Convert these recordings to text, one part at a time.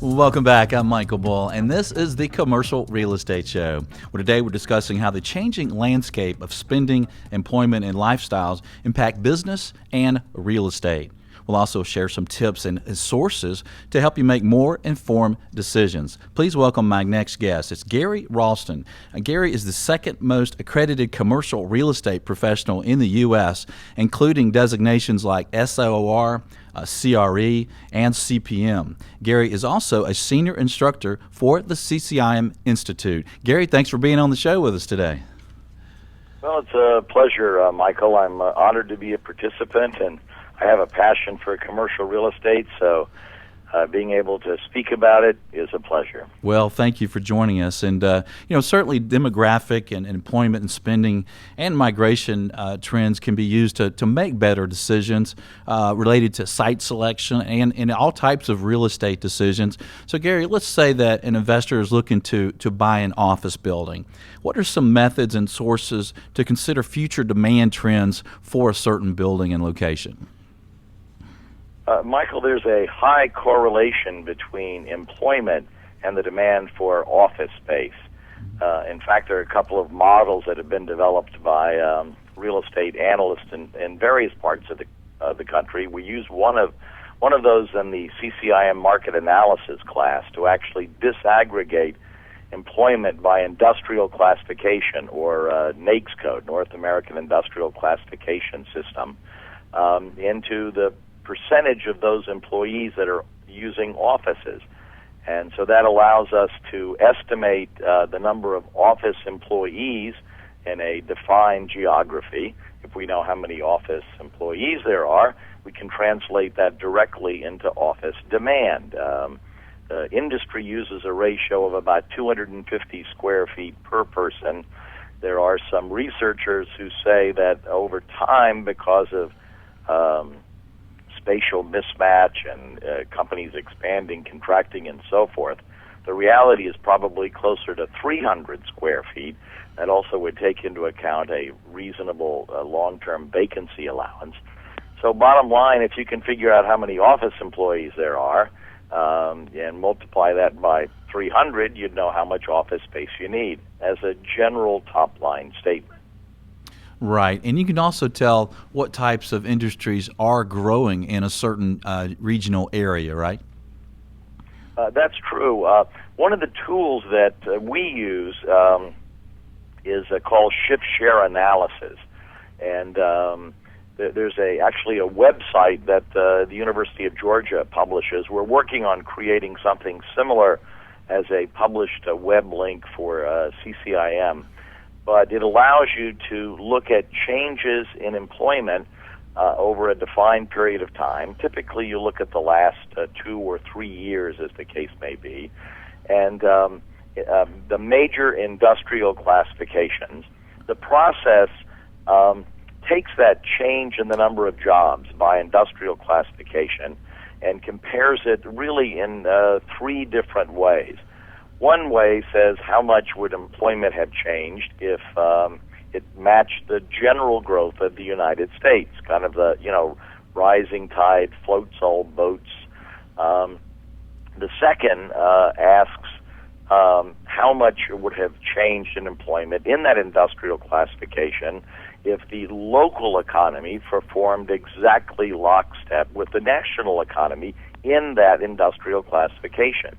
Welcome back. I'm Michael Bull, and this is the Commercial Real Estate Show, where today we're discussing how the changing landscape of spending, employment, and lifestyles impact business and real estate. We'll also share some tips and sources to help you make more informed decisions. Please welcome my next guest. It's Gary Ralston. Gary is the second most accredited commercial real estate professional in the U.S., including designations like SOR, CRE, and CPM. Gary is also a senior instructor for the CCIM Institute. Gary, thanks for being on the show with us today. Well, it's a pleasure, Michael. I'm honored to be a participant, and I have a passion for commercial real estate, so being able to speak about it is a pleasure. Well, thank you for joining us. And, certainly demographic and employment and spending and migration trends can be used to make better decisions related to site selection and all types of real estate decisions. So, Gary, let's say that an investor is looking to buy an office building. What are some methods and sources to consider future demand trends for a certain building and location? Michael, there's a high correlation between employment and the demand for office space. In fact, there are a couple of models that have been developed by real estate analysts in various parts of the country. We use one of those in the CCIM market analysis class to actually disaggregate employment by industrial classification, or NAICS code, North American Industrial Classification System, into the percentage of those employees that are using offices. And so that allows us to estimate the number of office employees in a defined geography. If we know how many office employees there are, we can translate that directly into office demand. The industry uses a ratio of about 250 square feet per person. There are some researchers who say that over time, because of spatial mismatch and companies expanding, contracting, and so forth, the reality is probably closer to 300 square feet. That also would take into account a reasonable long-term vacancy allowance. So bottom line, if you can figure out how many office employees there are and multiply that by 300, you'd know how much office space you need as a general top-line statement. Right, and you can also tell what types of industries are growing in a certain regional area, right? That's true. One of the tools that we use is called shift share analysis, and there's actually a website that the University of Georgia publishes. We're working on creating something similar as a published web link for CCIM. But it allows you to look at changes in employment over a defined period of time. Typically, you look at the last 2 or 3 years, as the case may be. And the major industrial classifications, the process takes that change in the number of jobs by industrial classification and compares it really in 3 different ways. One way says how much would employment have changed if it matched the general growth of the United States, kind of the, rising tide floats all boats. The second asks how much would have changed in employment in that industrial classification if the local economy performed exactly lockstep with the national economy in that industrial classification.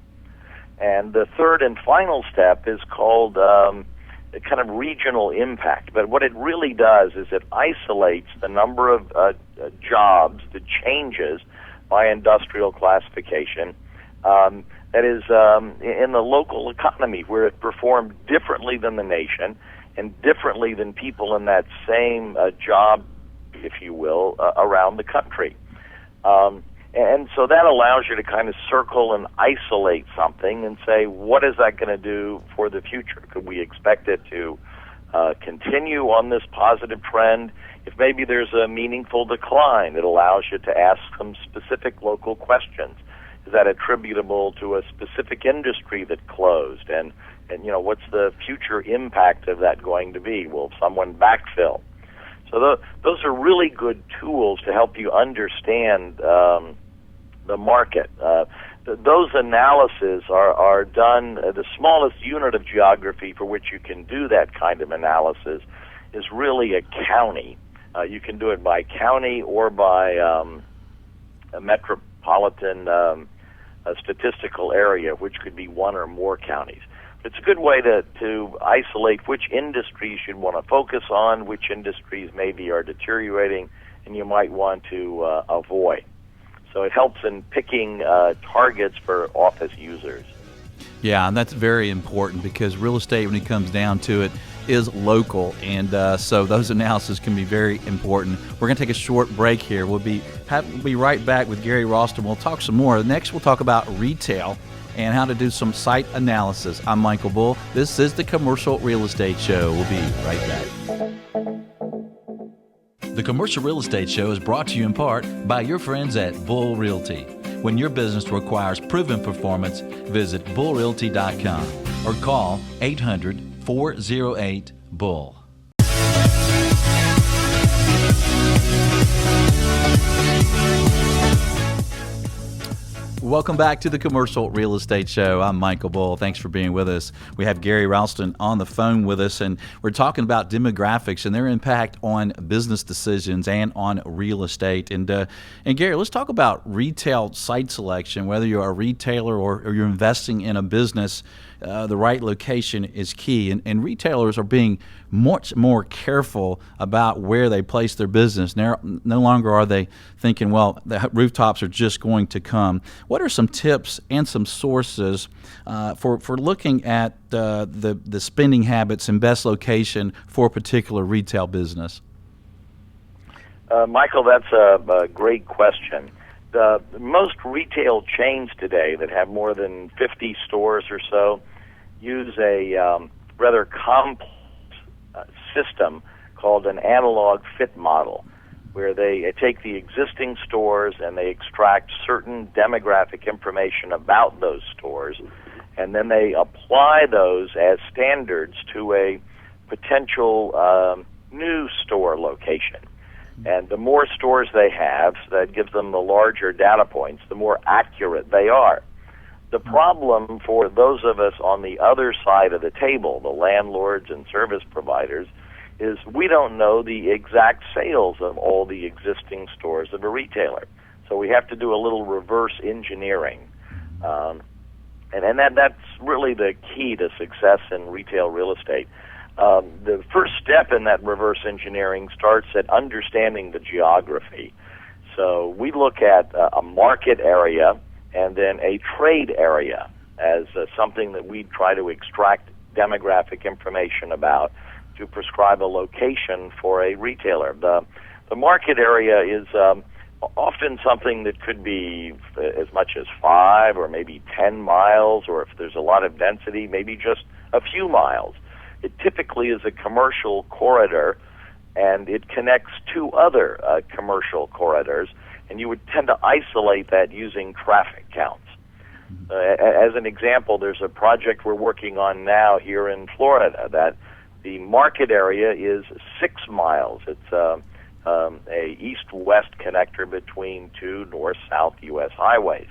And the third and final step is called kind of regional impact. But what it really does is it isolates the number of jobs, the changes by industrial classification, that is in the local economy, where it performed differently than the nation and differently than people in that same job, if you will, around the country. And so that allows you to kind of circle and isolate something and say, what is that going to do for the future? Could we expect it to continue on this positive trend? If maybe there's a meaningful decline, it allows you to ask some specific local questions is that attributable to a specific industry that closed? And what's the future impact of that going to be? Will someone backfill? So those are really good tools to help you understand the market. Those analyses are done, the smallest unit of geography for which you can do that kind of analysis is really a county. You can do it by county or by a metropolitan statistical area, which could be one or more counties. It's a good way to isolate which industries you'd want to focus on, which industries maybe are deteriorating, and you might want to avoid. So it helps in picking targets for office users. Yeah, and that's very important because real estate, when it comes down to it, is local, and so those analyses can be very important. We're going to take a short break here. We'll be right back with Gary Ralston. We'll talk some more. Next, we'll talk about retail and how to do some site analysis. I'm Michael Bull. This is the Commercial Real Estate Show. We'll be right back. The Commercial Real Estate Show is brought to you in part by your friends at Bull Realty. When your business requires proven performance, visit bullrealty.com or call 800-408-BULL. Welcome back to the Commercial Real Estate Show. I'm Michael Bull. Thanks for being with us. We have Gary Ralston on the phone with us, and we're talking about demographics and their impact on business decisions and on real estate. And Gary, let's talk about retail site selection. Whether you're a retailer or you're investing in a business, the right location is key. And retailers are being much more careful about where they place their business. No longer are they thinking, well, the rooftops are just going to come. What are some tips and some sources for looking at the spending habits and best location for a particular retail business? Michael, that's a great question. Most retail chains today that have more than 50 stores or so use a rather complex system called an analog fit model, where they take the existing stores and they extract certain demographic information about those stores, and then they apply those as standards to a potential new store location. And the more stores they have, that gives them the larger data points, the more accurate they are. The problem for those of us on the other side of the table, the landlords and service providers, is we don't know the exact sales of all the existing stores of a retailer. So we have to do a little reverse engineering. And that's really the key to success in retail real estate. The first step in that reverse engineering starts at understanding the geography. So we look at a market area and then a trade area as something that we try to extract demographic information about to prescribe a location for a retailer. The market area is often something that could be as much as 5 or maybe 10 miles, or if there's a lot of density, maybe just a few miles. It typically is a commercial corridor, and it connects two other commercial corridors, and you would tend to isolate that using traffic counts. As an example, there's a project we're working on now here in Florida that the market area is 6 miles. It's a east-west connector between two north-south U.S. highways.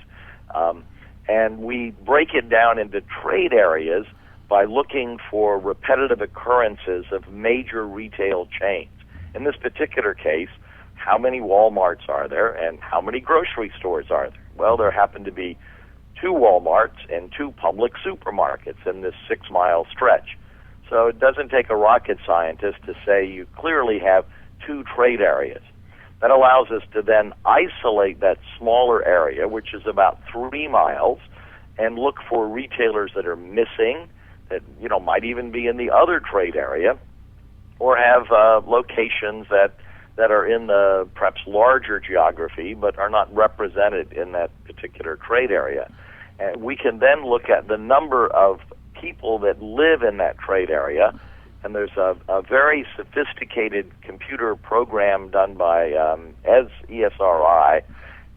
And we break it down into trade areas by looking for repetitive occurrences of major retail chains. In this particular case, how many Walmarts are there and how many grocery stores are there? Well, there happen to be 2 Walmarts and 2 public supermarkets in this 6-mile stretch. So it doesn't take a rocket scientist to say you clearly have 2 trade areas. That allows us to then isolate that smaller area, which is about 3 miles, and look for retailers that are missing, that might even be in the other trade area, or have locations that are in the perhaps larger geography but are not represented in that particular trade area. And we can then look at the number of people that live in that trade area, and there's a very sophisticated computer program done by ESRI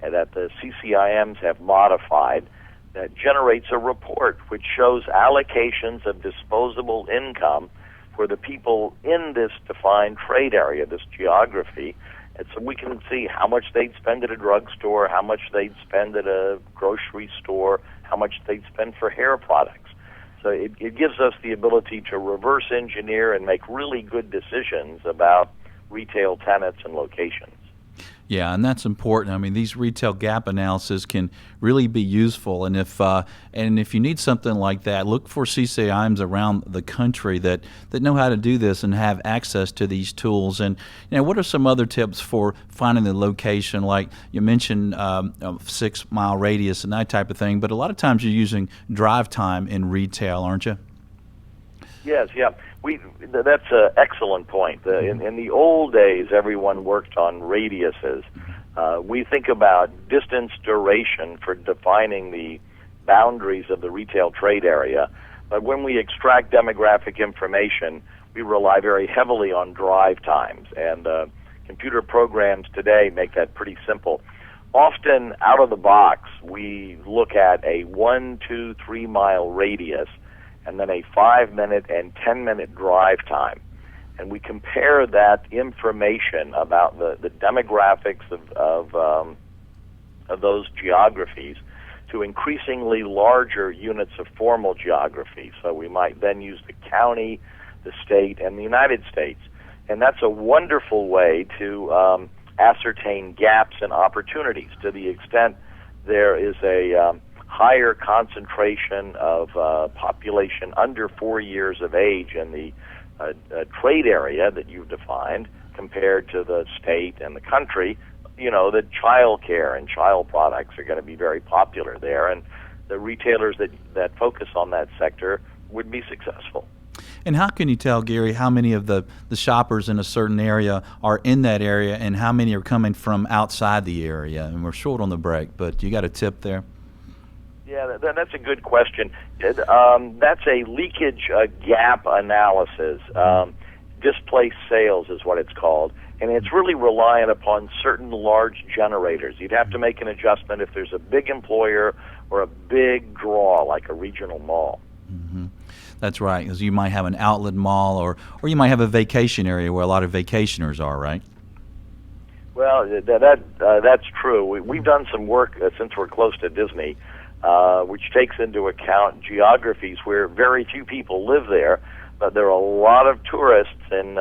that the CCIMs have modified that generates a report which shows allocations of disposable income for the people in this defined trade area, this geography. And so we can see how much they'd spend at a drugstore, how much they'd spend at a grocery store, how much they'd spend for hair products. So it gives us the ability to reverse engineer and make really good decisions about retail tenants and locations. Yeah, and that's important. I mean, these retail gap analysis can really be useful, and if you need something like that, look for CCIMs around the country that know how to do this and have access to these tools. And what are some other tips for finding the location? Like you mentioned, a 6 mile radius and that type of thing. But a lot of times you're using drive time in retail, aren't you? Yes, yeah. That's an excellent point. In the old days, everyone worked on radiuses. We think about distance duration for defining the boundaries of the retail trade area. But when we extract demographic information, we rely very heavily on drive times. And computer programs today make that pretty simple. Often, out of the box, we look at a 1, 2, 3 mile radius and then a 5-minute and 10-minute drive time. And we compare that information about the demographics of those geographies to increasingly larger units of formal geography. So we might then use the county, the state, and the United States. And that's a wonderful way to ascertain gaps and opportunities to the extent there is a higher concentration of population under 4 years of age in the trade area that you've defined compared to the state and the country. That child care and child products are going to be very popular there, and the retailers that focus on that sector would be successful. And how can you tell, Gary, how many of the shoppers in a certain area are in that area and how many are coming from outside the area? And we're short on the break, but you got a tip there? Yeah, that's a good question. That's a leakage gap analysis. Displaced sales is what it's called. And it's really reliant upon certain large generators. You'd have to make an adjustment if there's a big employer or a big draw like a regional mall. Mm-hmm. That's right, because you might have an outlet mall or you might have a vacation area where a lot of vacationers are, right? Well, that's true. We've done some work since we're close to Disney, which takes into account geographies where very few people live there, but there are a lot of tourists and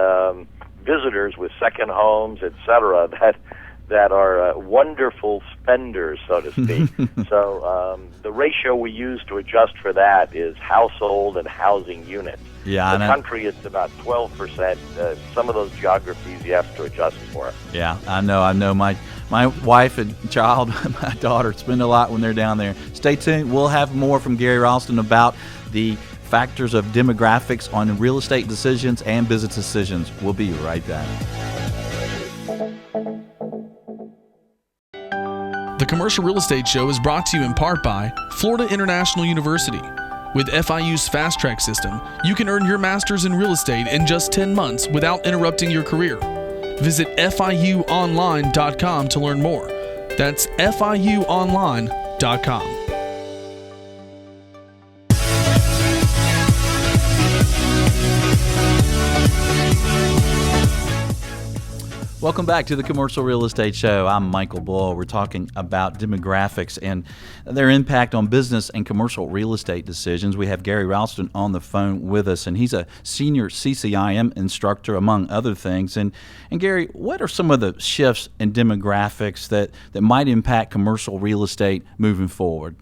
visitors with second homes, etc., that are wonderful spenders, so to speak. So the ratio we use to adjust for that is household and housing units. Yeah, in the country, it's about 12%. Some of those geographies you have to adjust for. Yeah, I know. My wife and child, my daughter, spend a lot when they're down there. Stay tuned. We'll have more from Gary Ralston about the factors of demographics on real estate decisions and business decisions. We'll be right back. The Commercial Real Estate Show is brought to you in part by Florida International University. With FIU's Fast Track system, you can earn your master's in real estate in just 10 months without interrupting your career. Visit FIUonline.com to learn more. That's FIUonline.com. Welcome back to the Commercial Real Estate Show. I'm Michael Boyle. We're talking about demographics and their impact on business and commercial real estate decisions. We have Gary Ralston on the phone with us, and he's a senior CCIM instructor, among other things. And Gary, what are some of the shifts in demographics that might impact commercial real estate moving forward?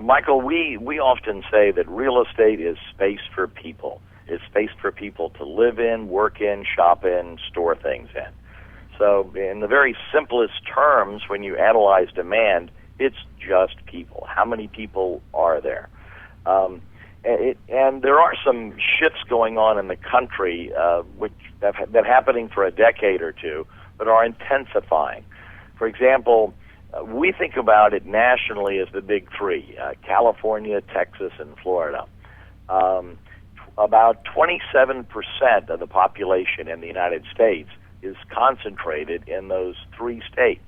Michael, we often say that real estate is space for people. It's space for people to live in, work in, shop in, store things in. So in the very simplest terms, when you analyze demand, it's just people. How many people are there? And there are some shifts going on in the country which have been happening for a decade or two, but are intensifying. For example, we think about it nationally as the big three, California, Texas, and Florida. About 27% of the population in the United States is concentrated in those three states.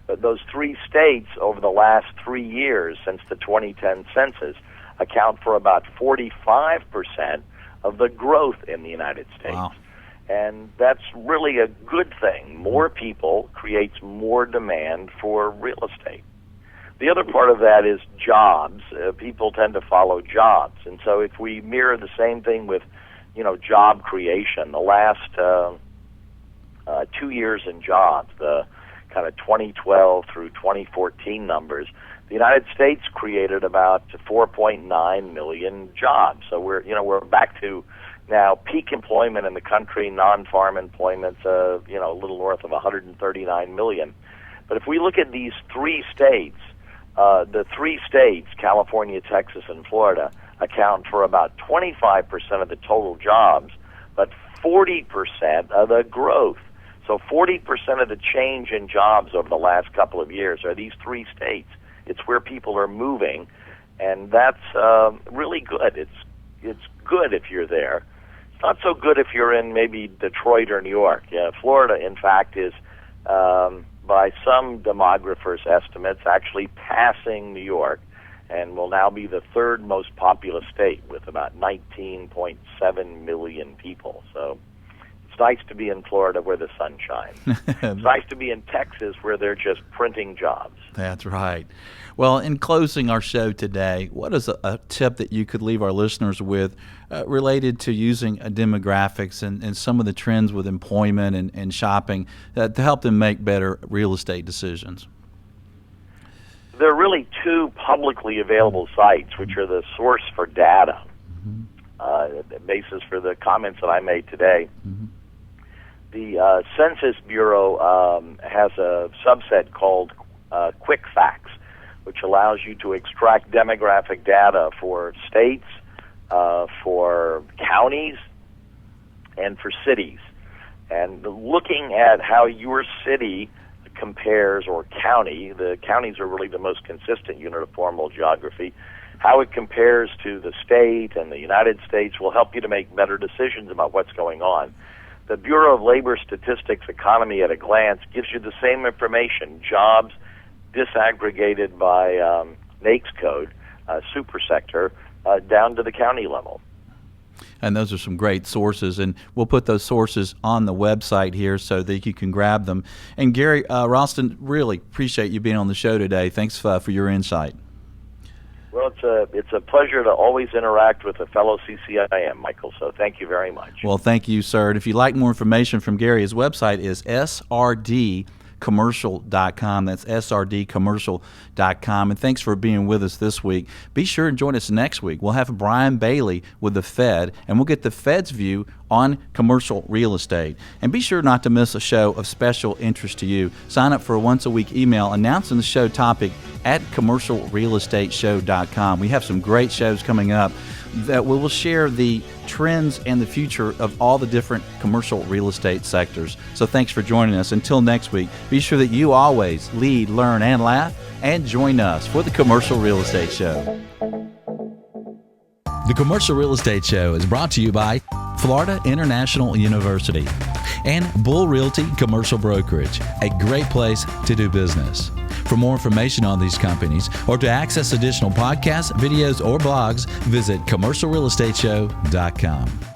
those three states over the last 3 years since the 2010 census account for about 45% of the growth in the United States. Wow. And that's really a good thing. More people creates more demand for real estate. The other part of that is jobs. People tend to follow jobs. And so if we mirror the same thing with, job creation, the last 2 years in jobs, the kind of 2012 through 2014 numbers, the United States created about 4.9 million jobs. So we're back to now peak employment in the country. Non-farm employment's a little north of 139 million. But if we look at these three states, the three states, California, Texas, and Florida, account for about 25% of the total jobs, but 40% of the growth. So 40% of the change in jobs over the last couple of years are these three states. It's where people are moving, and that's really good. It's good if you're there. It's not so good if you're in maybe Detroit or New York. Florida, in fact, is, by some demographers' estimates, actually passing New York, and will now be the third most populous state with about 19.7 million people. So it's nice to be in Florida where the sun shines. It's nice to be in Texas where they're just printing jobs. That's right. Well, in closing our show today, what is a tip that you could leave our listeners with related to using demographics and some of the trends with employment and shopping to help them make better real estate decisions? There are really two publicly available sites, which are the source for data, the basis for the comments that I made today. Mm-hmm. The Census Bureau has a subset called Quick Facts, which allows you to extract demographic data for states, for counties, and for cities. And looking at how your city compares, or county, the counties are really the most consistent unit of formal geography, how it compares to the state and the United States will help you to make better decisions about what's going on. The Bureau of Labor Statistics Economy at a Glance gives you the same information, jobs disaggregated by NAICS code, supersector, down to the county level. And those are some great sources, and we'll put those sources on the website here so that you can grab them. And Gary Ralston, really appreciate you being on the show today. Thanks for your insight. Well, it's a pleasure to always interact with a fellow CCIM, Michael, so thank you very much. Well, thank you, sir. And if you'd like more information from Gary, his website is srdcommercial.com. That's srdcommercial.com. And thanks for being with us this week. Be sure and join us next week. We'll have Brian Bailey with the Fed, and we'll get the Fed's view on commercial real estate. And be sure not to miss a show of special interest to you. Sign up for a once-a-week email announcing the show topic at commercialrealestateshow.com. We have some great shows coming up that we will share the trends and the future of all the different commercial real estate sectors. So thanks for joining us. Until next week, be sure that you always lead, learn, and laugh, and join us for the Commercial Real Estate Show. The Commercial Real Estate Show is brought to you by Florida International University and Bull Realty Commercial Brokerage, a great place to do business. For more information on these companies or to access additional podcasts, videos, or blogs, visit commercialrealestateshow.com.